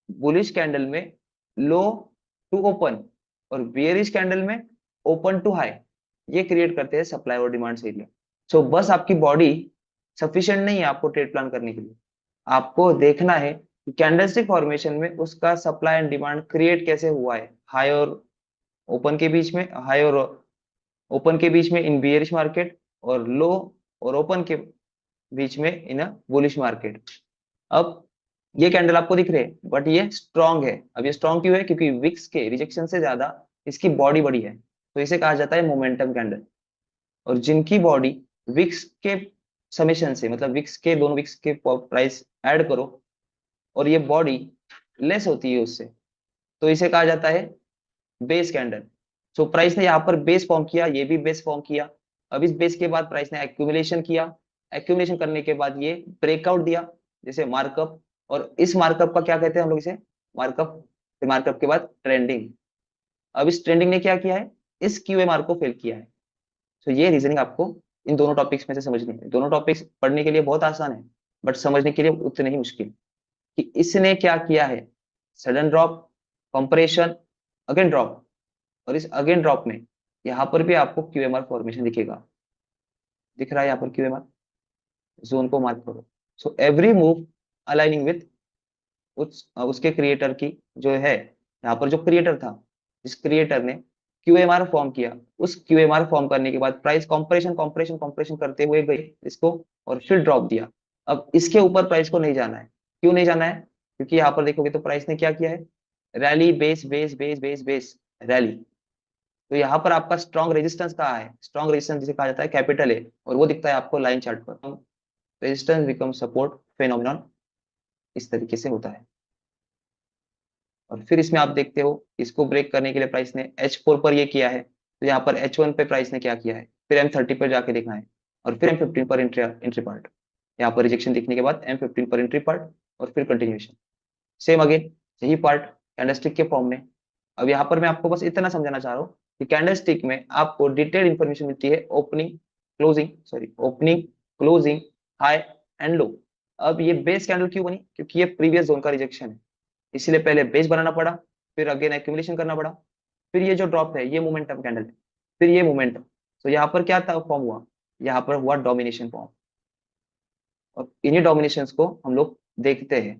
बुलिश कैंडल में लो टू ओपन और बेयरिश कैंडल में ओपन टू हाई, ये क्रिएट करते हैं सप्लाई और डिमांड एरिया। सो बस आपकी बॉडी सफिशिएंट नहीं है आपको ट्रेड प्लान करने के लिए, आपको देखना है कि कैंडलस्टिक फॉर्मेशन में उसका सप्लाई एंड डिमांड क्रिएट कैसे हुआ है, हाई और ओपन के बीच में, हाई और ओपन के बीच में इन बियरिश मार्केट, और लो और ओपन के बीच में इन अ बुलिश मार्केट। अब ये कैंडल आपको दिख रहे हैं बट ये स्ट्रांग है। अब ये स्ट्रांग क्यों है? क्योंकि विक्स के रिजेक्शन से ज्यादा इसकी बॉडी बड़ी है, तो इसे कहा जाता है मोमेंटम कैंडल। और जिनकी बॉडी विक्स के समेशन से, मतलब विक्स के दोनों विक्स के प्राइस ऐड करो और ये बॉडी लेस होती है उससे, तो इसे कहा जाता है बेस कैंडल। सो प्राइस ने यहाँ पर बेस फॉर्म किया, ये भी बेस फॉर्म किया। अब इस बेस के बाद प्राइस ने एक्यूमुलेशन किया, एक्यूमुलेशन करने के बाद ये ब्रेकआउट दिया, जैसे मार्कअप। और इस मार्कअप का क्या कहते हैं हम लोग? इसे मार्कअप। फिर मार्कअप के बाद ट्रेंडिंग। अब इस ट्रेंडिंग ने क्या किया है? इस क्यूएमआर को फेल किया है। तो ये रीजनिंग आपको इन दोनों टॉपिक्स में से समझनी है। दोनों टॉपिक्स पढ़ने के लिए बहुत आसान है बट समझने के लिए उतने ही मुश्किल, कि इसने क्या किया है। Sudden drop, compression, again drop, और इस अगेन ड्रॉप में यहाँ पर भी आपको क्यूएमआर फॉर्मेशन दिखेगा। दिख रहा है यहाँ पर क्यूएमआर? जोन को मार्क करो। So every move aligning with उसके क्रिएटर की जो है, यहाँ पर जो क्रिएटर था, जिस क्रिएटर ने क्यूएमआर फॉर्म किया, उस क्यूएमआर फॉर्म करने के बाद प्राइस कंप्रेशन कंप्रेशन कंप्रेशन करते हुए गई इसको, और फिर ड्रॉप दिया। अब इसके ऊपर प्राइस को नहीं जाना है। क्यों नहीं जाना है? क्योंकि यहाँ पर देखोगे तो प्राइस ने क्या किया है, rally base base base base base rally. तो यहाँ पर आपका स्ट्रॉन्ग रेजिस्टेंस कहाँ है? स्ट्रॉन्ग रेजिस्टेंस जिसे कहा जाता है कैपिटल ए, और वो दिखता है आपको लाइन चार्ट पर। रेजिस्टेंस बिकम सपोर्ट फेनोमेनॉन इस तरीके से होता है। और फिर इसमें आप देखते हो इसको ब्रेक करने के लिए प्राइस ने H4 पर ये किया है, तो यहाँ पर H1 पे प्राइस ने क्या किया है, फिर M30 पर जाके देखना है, और फिर M15 पर एंट्री पार्ट। यहाँ पर रिजेक्शन दिखने के बाद M15 पर एंट्री पार्ट, और फिर कंटिन्यूएशन सेम अगेन, यही पार्ट कैंडलस्टिक के फॉर्म में। अब यहाँ पर मैं आपको बस इतना समझाना चाह रहा हूँ कि कैंडलस्टिक में आपको डिटेल इंफॉर्मेशन मिलती है opening closing, sorry opening closing, high and low. अब ये बेस कैंडल क्यों बनी? क्योंकि ये प्रीवियस जोन का रिजेक्शन है, इसीलिए पहले बेस बनाना पड़ा, फिर अगेन एक्यूमुलेशन करना पड़ा, फिर ये जो ड्रॉप है ये मोमेंटम कैंडल है, फिर ये मोमेंटम। तो यहाँ पर क्या था फॉर्म हुआ, यहाँ पर हुआ डोमिनेशन फॉर्म। और इन्हीं डोमिनेशंस को हम लोग देखते हैं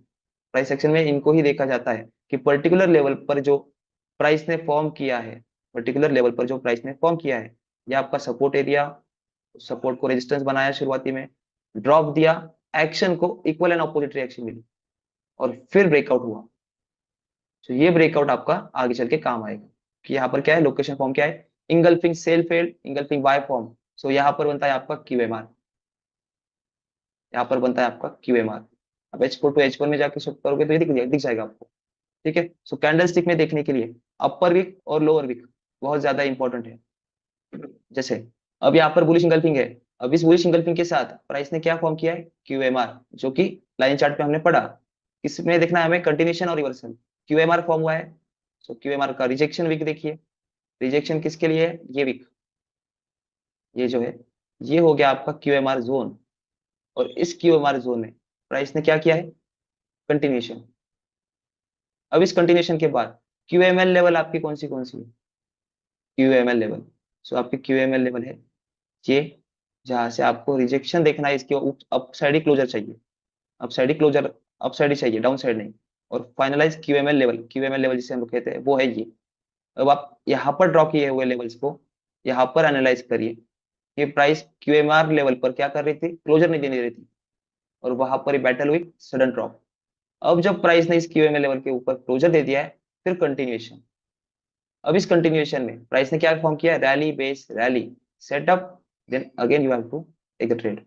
प्राइस सेक्शन में, इनको ही देखा जाता है कि पर्टिकुलर लेवल पर जो प्राइस ने फॉर्म किया है, पर्टिकुलर लेवल पर जो प्राइस ने फॉर्म किया है, ये आपका सपोर्ट एरिया, सपोर्ट को रेजिस्टेंस बनाया शुरुआती में, ड्रॉप दिया, एक्शन को इक्वल एंड ऑपोजिट रिएक्शन मिली, और फिर ब्रेकआउट हुआ। तो ये ब्रेकआउट आपका आगे चल के काम आएगा कि यहाँ पर क्या है, लोकेशन फॉर्म क्या है, engulfing sell failed engulfing buy form. So यहाँ पर बनता है आपका क्यूएमआर, यहाँ पर बनता है आपका क्यूएमआर। अब H4 टू H1 में जाके शिफ्ट करोगे तो ये दिख जाएगा आपको। ठीक है, सो कैंडल स्टिक में देखने के लिए अपर विक और लोअर विक बहुत ज्यादा इंपॉर्टेंट है। जैसे अब यहाँ पर बुलिश इंगल्फिंग है, अब इस बुलिश इंगल्फिंग के साथ प्राइस ने क्या फॉर्म किया है, क्यूएमआर, जो कि लाइन चार्ट पे हमने पढ़ा। किसमें देखना है हमें, कंटिन्यूशन और रिवर्सल। क्यूएमआर फॉर्म हुआ है, सो क्यूएमआर का रिजेक्शन विक देखिए, रिजेक्शन किसके लिए है, ये विक, ये जो है, ये हो गया आपका क्यूएमआर जोन। और इस क्यूएमआर जोन में प्राइस ने क्या किया है, कंटिन्यूशन। अब इस कंटिन्यूशन के बाद क्यूएमएल लेवल आपकी कौन सी है, क्यूएमएल लेवल। सो आपकी क्यूएमएल लेवल है ये, जहां से आपको रिजेक्शन देखना है, इसके अप साइड ही क्लोजर चाहिए, अप साइड ही क्लोजर, अप साइड ही चाहिए, डाउन साइड नहीं। और फाइनलाइज क्यूएमएल लेवल, क्यूएमएल लेवल जिसे हम लोग कहते हैं वो है ये। अब आप यहाँ पर ड्रॉ किए हुए लेवल्स को यहाँ पर एनालाइज करिए कि प्राइस क्यूएमआर लेवल पर क्या कर रही थी, क्लोजर नहीं देने दे रही थी, और वहां पर ही बैटल हुई सडन ड्रॉप। अब जब प्राइस ने इस क्यूएमएल लेवल के ऊपर क्लोजर दे दिया है, फिर कंटिन्यूएशन। अब इस कंटिन्यूएशन में प्राइस ने क्या फॉर्म किया, rally base rally setup, then again you have to take a trade.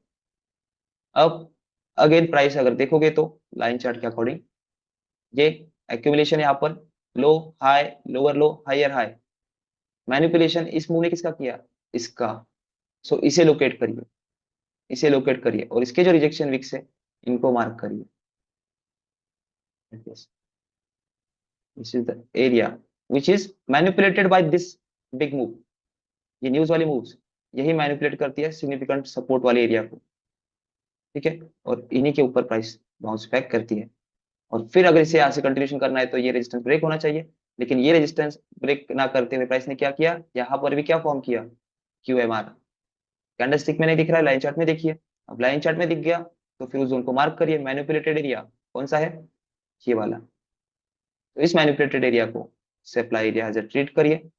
अब अगेन प्राइस अगर देखोगे तो लाइन चार्ट के अकॉर्डिंग ये एक्यूमुलेशन यहाँ पर, low high lower low higher high, manipulation इस मूव ने किसका किया, इसका। सो इसे लोकेट करिए, इसे लोकेट करिए, और इसके जो रिजेक्शन विक्स है इनको मार्क करिए। This is the area which is manipulated by this big move. ये न्यूज वाली मूव्स यही मैनिपुलेट करती है सिग्निफिकेंट सपोर्ट वाले एरिया को। ठीक है, और इन्हीं के ऊपर प्राइस बाउंस बैक करती है। और फिर अगर इसे यहाँ से कंटिन्यूशन करना है तो ये रेजिस्टेंस ब्रेक होना चाहिए, लेकिन ये रेजिस्टेंस ब्रेक ना करते हुए प्राइस ने क्या किया, यहाँ पर भी क्या फॉर्म किया, क्यूएमआर। कैंडलस्टिक में नहीं दिख रहा है, लाइन चार्ट में देखिए। अब लाइन चार्ट में दिख गया तो फिर उस जोन को मार्क करिए, मैनिपुलेटेड एरिया कौन सा है, ये वाला। तो इस मैनिपुलेटेड एरिया को सप्लाई एरिया एज ट्रीट करिए,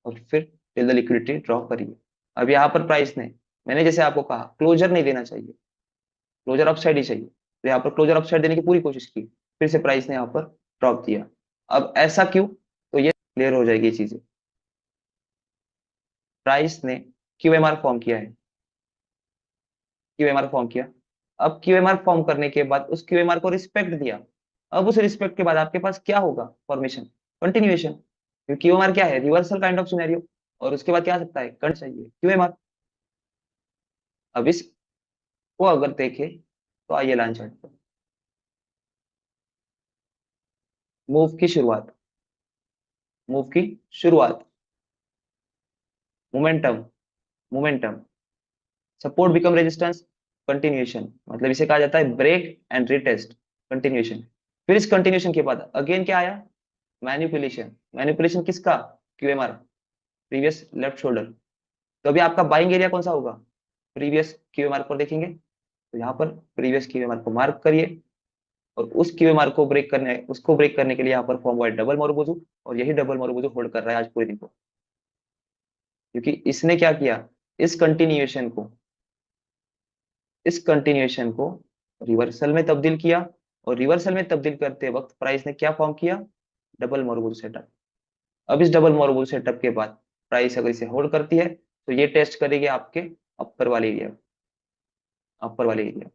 और फिर टिल द लिक्विडिटी ड्रॉ करिए। अब यहाँ पर प्राइस ने, मैंने जैसे आपको कहा क्लोजर नहीं देना चाहिए, क्लोजर अपसाइड ही चाहिए, तो यहाँ पर क्लोजर अपसाइड देने की पूरी कोशिश की, फिर से प्राइस ने यहाँ पर ड्रॉप दिया। अब ऐसा क्यों, तो ये क्लियर हो जाएगी चीजें। प्राइस ने क्यूएमआर फॉर्म किया है, क्यूएमआर फॉर्म किया। अब क्यूएमआर फॉर्म करने के बाद उस क्यूएमआर को रिस्पेक्ट दिया। अब उस रिस्पेक्ट के बाद आपके पास क्या होगा, फॉर्मेशन, कंटिन्यूएशन। क्यूएमआर क्या है, रिवर्सल काइंड ऑफ सिनेरियो, और उसके बाद क्या आ सकता है, कंट चाहिए क्यूएमआर। अब इसको अगर देखें तो आइए लाइन चार्ट पर, मूव की शुरुआत, मूव की शुरुआत, momentum, momentum, support become resistance, continuation, मतलब इसे कहा जाता है ब्रेक एंड रीटेस्ट, कंटिन्यूएशन। फिर इस कंटिन्यूएशन के बाद अगेन क्या आया, मैनिपुलेशन, मैनिपुलेशन किसका, क्यूएमआर, प्रीवियस लेफ्ट शोल्डर। तो अभी आपका बाइंग एरिया कौन सा होगा, प्रीवियस क्यूएमआर पर देखेंगे, तो यहाँ पर प्रीवियस क्यूएमआर को मार्क करिए, और उस क्यूएमआर को ब्रेक करने, उसको ब्रेक करने के लिए यहाँ पर फॉर्म हुआ है डबल मोरोबोजू, और यही डबल मोरोबोजू होल्ड कर रहा है आज पूरे दिन को, क्योंकि इसने क्या किया, इस कंटिन्यूएशन को, इस कंटिन्यूएशन को रिवर्सल में तब्दील किया, और रिवर्सल में तब्दील करते वक्त प्राइस ने क्या फॉर्म किया, डबल मोरोबोजू सेटअप। अब इस डबल मोरोबोजू सेटअप के बाद प्राइस अगर इसे होल्ड करती है तो ये टेस्ट करेगी आपके अपर वाले एरिया, अपर वाले एरिया,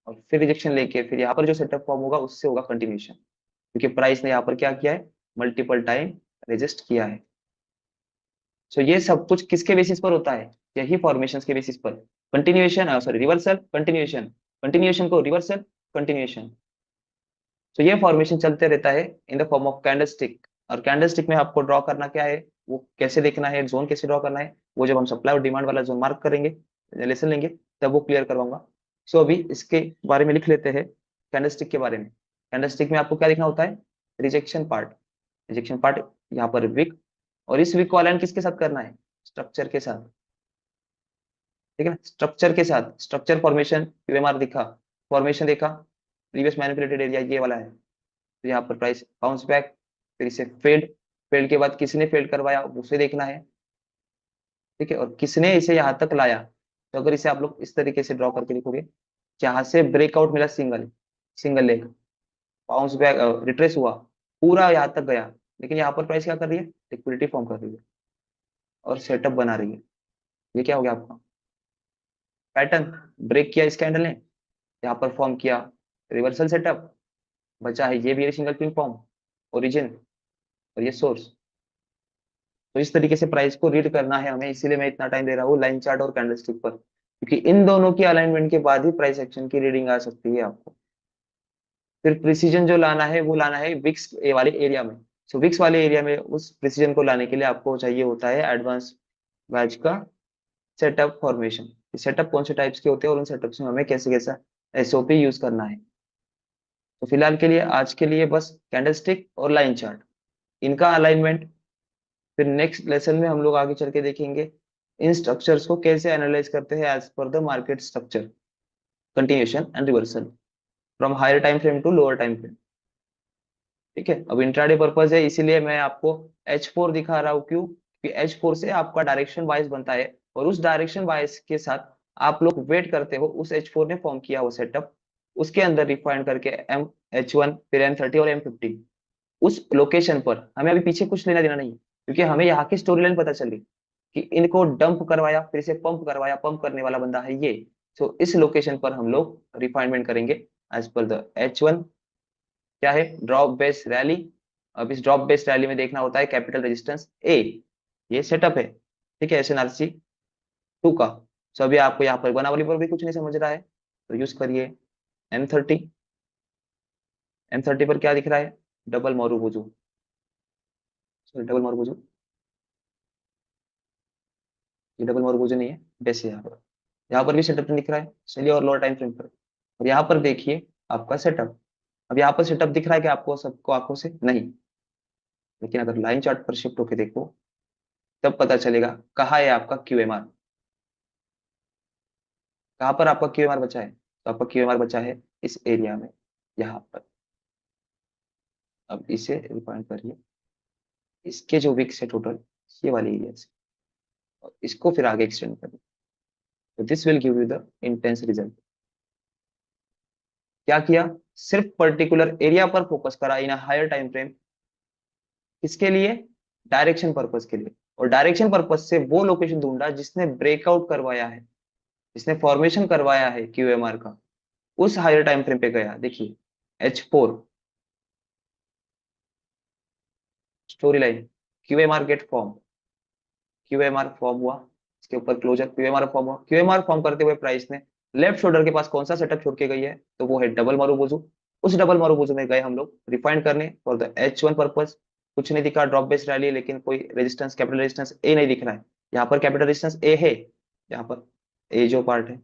और फिर रिजेक्शन लेके फिर यहाँ पर जो सेटअप फॉर्म होगा उससे होगा कंटिन्यूएशन, क्योंकि प्राइस ने यहाँ पर क्या किया है, मल्टीपल टाइम रेजिस्ट किया है। सो ये सब कुछ किसके बेसिस पर होता है, यही फॉर्मेशंस के बेसिस पर, continuation sorry reversal continuation, continuation को रिवर्सल कंटिन्यूएशन। तो ये फॉर्मेशन चलते रहता है इन द फॉर्म ऑफ कैंडलस्टिक। और कैंडलस्टिक में आपको ड्रॉ करना क्या है, वो कैसे देखना है, जोन कैसे ड्रॉ करना है, वो जब हम सप्लाई और डिमांड वाला जोन मार्क करेंगे, लेसन लेंगे, तब वो क्लियर करवाऊंगा। सो अभी इसके बारे में लिख लेते हैं, कैंडलस्टिक के बारे में। कैंडलस्टिक में आपको क्या देखना होता है, रिजेक्शन पार्ट, रिजेक्शन पार्ट, यहाँ पर विक, और इस विक को अलाइन किसके साथ करना है, स्ट्रक्चर के साथ, ठीक है ना, स्ट्रक्चर के साथ। स्ट्रक्चर फॉर्मेशन यूएमआर दिखा, फॉर्मेशन देखा, प्रीवियस मैनिपुलेटेड एरिया ये वाला है, तो यहाँ पर प्राइस बाउंस बैक, फिर इसे फेल्ड, फेल्ड के बाद किसने फेल्ड करवाया उसे देखना है, ठीक है, और किसने इसे यहाँ तक लाया। तो अगर इसे आप लोग इस तरीके से ड्रॉ करके लिखोगे, जहां से ब्रेकआउट मिला single, single leg, bounce back, retrace हुआ, पूरा यहाँ तक गया, लेकिन यहाँ पर प्राइस क्या कर रही है, लिक्विडिटी फॉर्म कर रही है और सेटअप बना रही है। ये क्या हो गया आपका पैटर्न, ब्रेक किया इस कैंडल ने, यहाँ पर फॉर्म किया रिवर्सल सेटअप, बचा है ये भी सिंगल पिन फॉर्म, ओरिजिन, और ये सोर्स। तो इस तरीके से प्राइस को रीड करना है हमें, इसीलिए मैं इतना टाइम दे रहा हूँ लाइन चार्ट और कैंडलस्टिक पर, क्योंकि इन दोनों की अलाइनमेंट के बाद ही प्राइस एक्शन की रीडिंग आ सकती है आपको। फिर प्रिसीजन जो लाना है वो लाना है विक्स वाले एरिया में। सो विक्स वाले एरिया में उस प्रिसीजन को लाने के लिए आपको चाहिए होता है एडवांस बैच का सेटअप फॉर्मेशन। सेटअप कौन से टाइप्स के होते हैं और उन सेटअप्स में हमें कैसे कैसा एसओपी यूज करना है। तो फिलहाल के लिए आज के लिए बस कैंडलस्टिक और लाइन चार्ट, इनका अलाइनमेंट, फिर नेक्स्ट लेसन में हम लोग आगे चल के देखेंगे इन स्ट्रक्चर्स को कैसे एनालाइज करते हैं as per the market structure, continuation and reversal from higher time frame to lower time frame. ठीक है, अब इंट्राडे पर्पज है इसीलिए मैं आपको H4 दिखा रहा हूँ, क्यों कि H4 से आपका डायरेक्शन बायस बनता है, और उस डायरेक्शन बायस के साथ आप लोग वेट करते हो उस H4 ने फॉर्म किया वो सेटअप, उसके अंदर रिफाइन करके H1 फिर M30 और M15, उस लोकेशन पर हमें अभी पीछे कुछ लेना देना नहीं है, क्योंकि हमें यहाँ की स्टोरी लाइन पता चल गई कि इनको डंप करवाया फिर से पंप करवाया, पंप करने वाला बंदा है ये। तो इस लोकेशन पर हम लोग रिफाइनमेंट करेंगे एज पर द H1, क्या है, ड्रॉप बेस्ड रैली। अब इस ड्रॉप बेस्ड रैली में देखना होता है कैपिटल रेजिस्टेंस ए, ये सेटअप है, ठीक है, एसएनआरसी 2 का। सो अभी आपको यहाँ पर बनावली पर भी कुछ नहीं समझ रहा है तो यूज करिए M30। M30 पर क्या दिख रहा है, डबल मोरूबुजू, सॉरी डबल मोरूबुजू, ये डबल मोरूबुजू नहीं है, बेस है यहाँ पर भी सेटअप दिख रहा है, चलिए, और लोअर टाइम फ्रेम पर, और यहाँ पर देखिए आपका सेटअप। अब यहाँ पर सेटअप दिख रहा है कि आपको सबको आंखों से नहीं, लेकिन अगर लाइन चार्ट पर शिफ्ट होके देखो तब पता चलेगा कहाँ है आपका क्यूएमआर, कहाँ पर आपका क्यूएमआर बचा है, तो आपका क्यूएमआर बचा है इस एरिया में, यहाँ पर। अब इसे रिफाइन करिए, इसके जो विक्स है टोटल ये वाले एरिया से, और इसको फिर आगे एक्सटेंड करिए, तो this will give you the intense result. क्या किया, सिर्फ पर्टिकुलर एरिया पर फोकस करा इन हायर टाइम फ्रेम, किसके लिए, डायरेक्शन पर्पस के लिए, और डायरेक्शन पर्पस से वो लोकेशन ढूंढा जिसने ब्रेकआउट करवाया है, जिसने फॉर्मेशन करवाया है क्यूएमआर का, उस हायर टाइम फ्रेम पे गया। देखिए H4 story line, QMR get form, QMR form हुआ, इसके ऊपर क्लोजर, क्यूएमआर फॉर्म हुआ, क्यूएमआर फॉर्म करते हुए प्राइस ने लेफ्ट शोल्डर के पास कौन सा सेटअप छोड़ के गई है, तो वो है डबल मारूबुजू। उस डबल मारूबुजू में गए हम लोग रिफाइंड करने फॉर द H1 पर्पस, कुछ नहीं दिखा, ड्रॉप बेस्ड रैली, लेकिन कोई रेजिस्टेंस, कैपिटल रेजिस्टेंस ए नहीं दिख रहा है, यहाँ पर कैपिटल रेजिस्टेंस ए है, यहाँ पर ए जो पार्ट है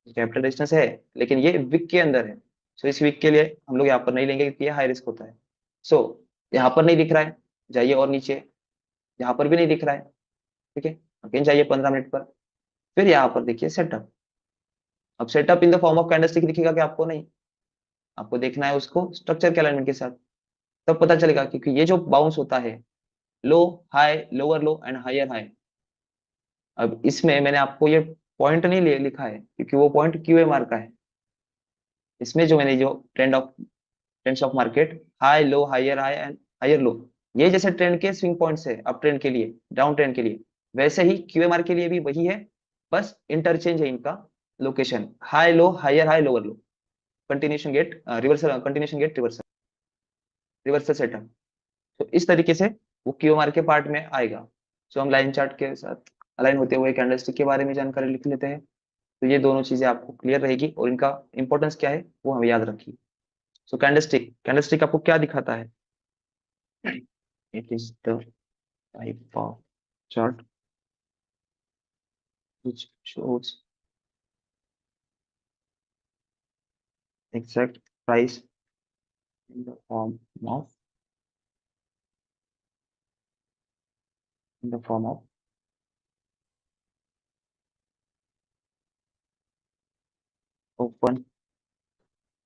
कैपिटल रेजिस्टेंस है, लेकिन ये विक के अंदर है। सो इस विक के लिए हम लोग यहाँ पर नहीं लेंगे क्योंकि ये हाई रिस्क होता है। सो यहाँ पर नहीं दिख रहा है, जाइए और नीचे, यहाँ पर भी नहीं दिख रहा है, ठीक है, अगेन जाइए 15 मिनट पर, फिर यहाँ पर देखिए सेटअप। अब setup in the form of candlestick दिखेगा कि आपको नहीं, आपको देखना है उसको स्ट्रक्चर के अलाइनमेंट के साथ, तब पता चलेगा, क्योंकि ये जो बाउंस होता है low high lower low and higher high, अब इसमें मैंने आपको ये पॉइंट नहीं लिखा है क्योंकि वो पॉइंट क्यूएमआर का है, इसमें जो मैंने जो trends of market high low higher high and higher low, ये जैसे ट्रेंड के स्विंग पॉइंट्स है अप ट्रेंड के लिए डाउन ट्रेंड के लिए, वैसे ही क्यूएमआर के लिए भी वही है, बस इंटरचेंज है इनका location, high low higher high lower low, continuation get reversal, continuation get reversal, reversal setup. तो इस तरीके से वो क्यूएमआर के पार्ट में आएगा। सो हम लाइन चार्ट के साथ अलाइन होते हुए कैंडलस्टिक के बारे में जानकारी लिख लेते हैं, तो ये दोनों चीजें आपको क्लियर रहेगी और इनका इंपॉर्टेंस क्या है वो हमें याद रखिए। सो कैंडलस्टिक, कैंडलस्टिक आपको क्या दिखाता है, it is the type of chart which shows exact price in the form of in the form of open,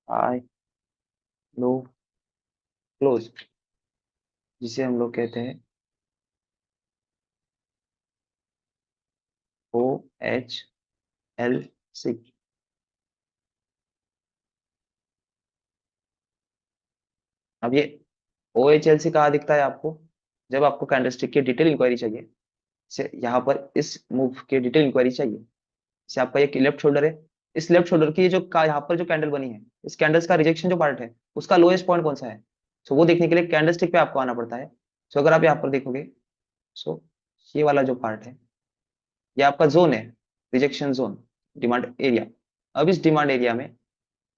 high, low, close, जिसे हम लोग कहते हैं OHLC। अब ये OHLC कहाँ दिखता है आपको? जब आपको कैंडलस्टिक की डिटेल इंक्वायरी चाहिए, से यहाँ पर इस मूव की डिटेल इंक्वायरी चाहिए, जैसे आपका ये लेफ्ट शोल्डर है, इस लेफ्ट शोल्डर की जो यहाँ पर जो कैंडल बनी है, इस कैंडल्स का रिजेक्शन जो पार्ट है, उसका लोएस्ट पॉइंट कौन सा है? सो वो देखने के लिए कैंडलस्टिक पे आपको आना पड़ता है। सो अगर आप यहाँ पर देखोगे, सो ये वाला जो पार्ट है, ये आपका जोन है, रिजेक्शन जोन, डिमांड एरिया। अब इस डिमांड एरिया में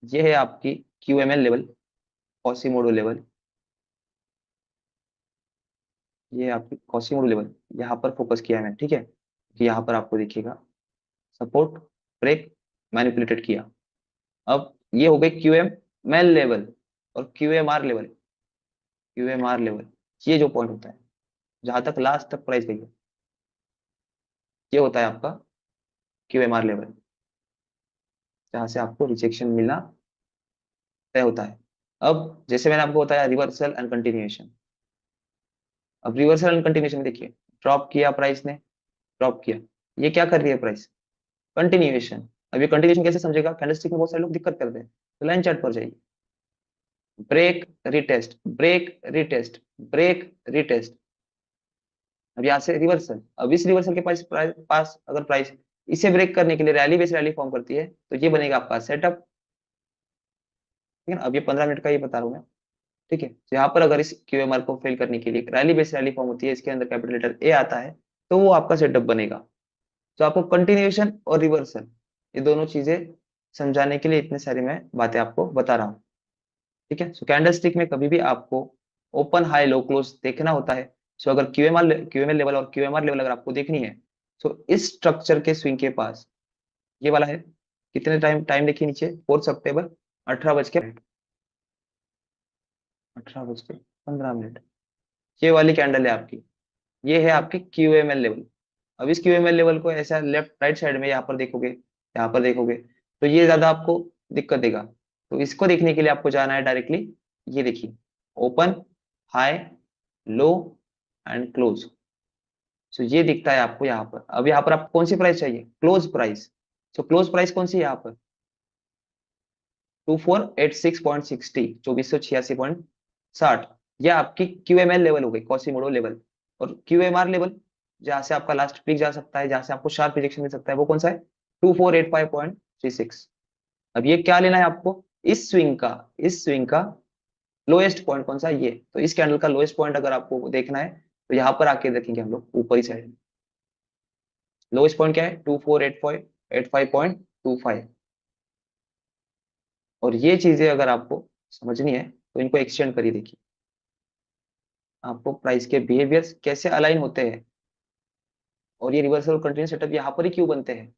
ये है आपकी QML लेवल, कॉसीमोडो लेवल, ये आपकी कॉसीमोडो लेवल, यहाँ पर फोकस किया है मैंने, ठीक है? कि यहाँ पर आपको दिखेगा सपोर्ट, ब्रेक, मैनिपुलेटेड किया। अब ये हो गए QML लेवल और QMR लेवल। QMR लेवल, ये जो पॉइंट होता है जहां तक लास्ट तक प्राइस गई है, ये होता है आपका QMR लेवल, जहां से आपको रिजेक्शन मिलना तय होता है। अब जैसे मैंने आपको बताया रिवर्सल एंड कंटिन्यूएशन। अब रिवर्सल एंड कंटिन्यूएशन में देखिए, ड्रॉप किया प्राइस ने, ड्रॉप किया, ये क्या कर रही है प्राइस? कंटिन्यूएशन। अब ये कंटिन्यूएशन कैसे समझेगा? कैंडलस्टिक में बहुत सारे लोग दिक्कत करते हैं, तो लाइन चार्ट पर जाइए, break retest, break retest, break retest. अब यहाँ से रिवर्सल, अब इस रिवर्सल के पास अगर प्राइस इसे ब्रेक करने के लिए रैली बेस रैली फॉर्म करती है, तो ये बनेगा आपका सेटअप। ठीक है ना? अब ये 15 मिनट का ही बता रहा हूँ मैं, ठीक है? तो यहाँ पर अगर इस QMR को फेल करने के लिए रैली बेस रैली फॉर्म होती है, इसके अंदर कैपिटल लेटर ए आता है, तो वो आपका सेटअप बनेगा। तो आपको कंटिन्यूएशन और रिवर्सल, ये दोनों चीजें समझाने के लिए इतने सारी मैं बातें आपको बता रहा हूँ, ठीक है? सो कैंडलस्टिक में कभी भी आपको ओपन हाई लो क्लोज देखना होता है। सो अगर QML लेवल और QMR लेवल अगर आपको देखनी है, तो इस स्ट्रक्चर के स्विंग के पास ये वाला है, कितने टाइम टाइम देखिए नीचे, 4 सितंबर, 18 बज के 15 मिनट, ये वाली कैंडल है आपकी, ये है आपकी QML लेवल। अब इस QML लेवल को ऐसा लेफ्ट राइट साइड में यहाँ पर देखोगे, यहाँ पर देखोगे, तो ये ज्यादा आपको दिक्कत देगा। तो इसको देखने के लिए आपको जाना है डायरेक्टली, ये देखिए, open, high, low and close. So ये दिखता है आपको यहाँ पर। अब यहाँ पर आपको कौन सी प्राइस चाहिए? Close price. So close price कौन सी है यहाँ पर? 2486.60, 2486.60। यह आपकी QML लेवल हो गई, कॉसीमोडो लेवल। और QMR लेवल, जहां से आपका लास्ट पीक जा सकता है, जहां से आपको शार्प रिजेक्शन मिल सकता है, वो कौन सा है? 2485.36। अब ये क्या लेना है आपको? इस स्विंग का लोएस्ट पॉइंट कौन सा है? ये तो इस कैंडल का लोएस्ट पॉइंट अगर आपको देखना है, तो यहाँ पर आके देखेंगे हम लोग ऊपरी साइड। लोएस्ट पॉइंट क्या है? 2485.25। और ये चीजें अगर आपको समझनी है, तो इनको एक्सटेंड करिए, देखिए आपको प्राइस के बिहेवियर्स कैसे अलाइन होते हैं, और ये रिवर्सल कंटिन्यू सेटअप यहाँ पर ही क्यों बनते हैं।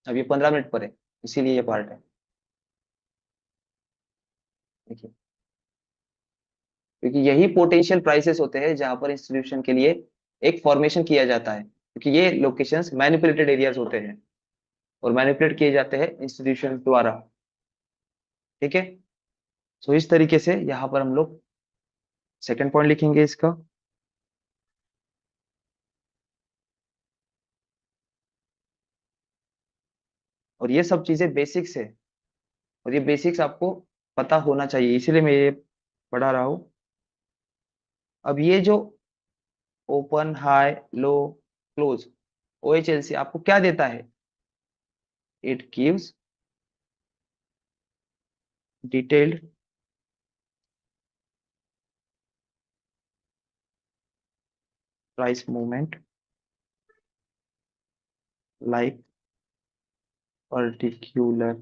अब ये 15 मिनट पर है, इसीलिए ये पार्ट है, देखिए, क्योंकि यही पोटेंशियल प्राइसेस होते हैं जहां पर इंस्टीट्यूशन के लिए एक फॉर्मेशन किया जाता है, क्योंकि ये लोकेशंस मैनिपुलेटेड एरियाज होते हैं और मैनिपुलेट किए जाते हैं इंस्टीट्यूशन द्वारा, ठीक है? सो इस तरीके से यहाँ पर हम लोग सेकंड पॉइंट लिखेंगे इसका। और ये सब चीजें बेसिक्स है, और ये बेसिक्स आपको पता होना चाहिए, इसीलिए मैं ये पढ़ा रहा हूँ। अब ये जो ओपन, हाई, लो, क्लोज, OHLC आपको क्या देता है? It gives detailed price movement like particular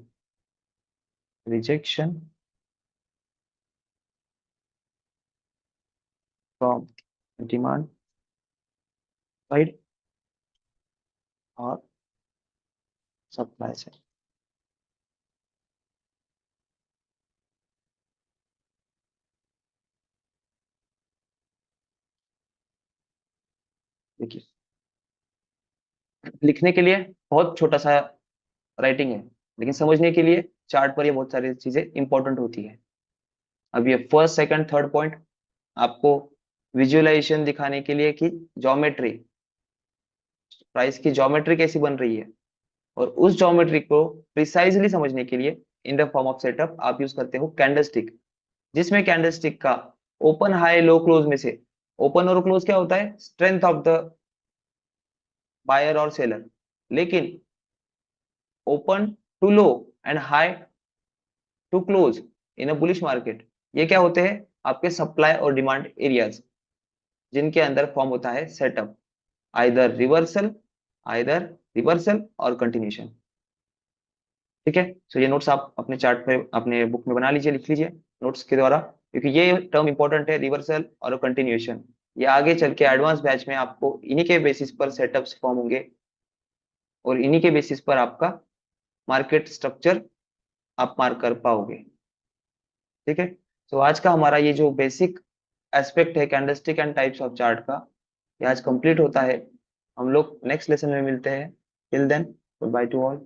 rejection from demand side और सप्लाई साइड। देखिए, लिखने के लिए बहुत छोटा सा राइटिंग है, लेकिन समझने के लिए चार्ट पर ये बहुत सारी चीजें इंपॉर्टेंट होती है। अब ये फर्स्ट सेकंड थर्ड पॉइंट आपको विजुअलाइजेशन दिखाने के लिए कि ज्योमेट्री, प्राइस की ज्योमेट्री कैसी बन रही है, और उस ज्योमेट्री को प्रिसाइजली समझने के लिए इन द फॉर्म ऑफ सेटअप आप यूज करते हो कैंडलस्टिक, जिसमें कैंडलस्टिक का ओपन हाई लो क्लोज में से ओपन और क्लोज क्या होता है, स्ट्रेंथ ऑफ द बायर और सेलर, लेकिन open to low and high to close in a bullish market, ये क्या होते हैं, आपके सप्लाई और डिमांड एरियाज, जिनके अंदर फॉर्म होता है setup, either reversal, either reversal और कंटिन्यूशन। ठीक है, सो ये नोट्स आप अपने चार्ट पे अपने बुक में बना लीजिए, लिख लीजिए नोट्स के द्वारा, क्योंकि ये टर्म इंपॉर्टेंट है, रिवर्सल और कंटिन्यूएशन। ये आगे चल के एडवांस बैच में आपको इन्हीं के बेसिस पर सेटअप्स फॉर्म होंगे, और इन्हीं के बेसिस पर आपका मार्केट स्ट्रक्चर आप मार्क कर पाओगे। ठीक है, तो आज का हमारा ये जो बेसिक एस्पेक्ट है candlestick and types of chart का, ये आज कंप्लीट होता है। हम लोग नेक्स्ट लेसन में मिलते हैं। Till then, goodbye to all.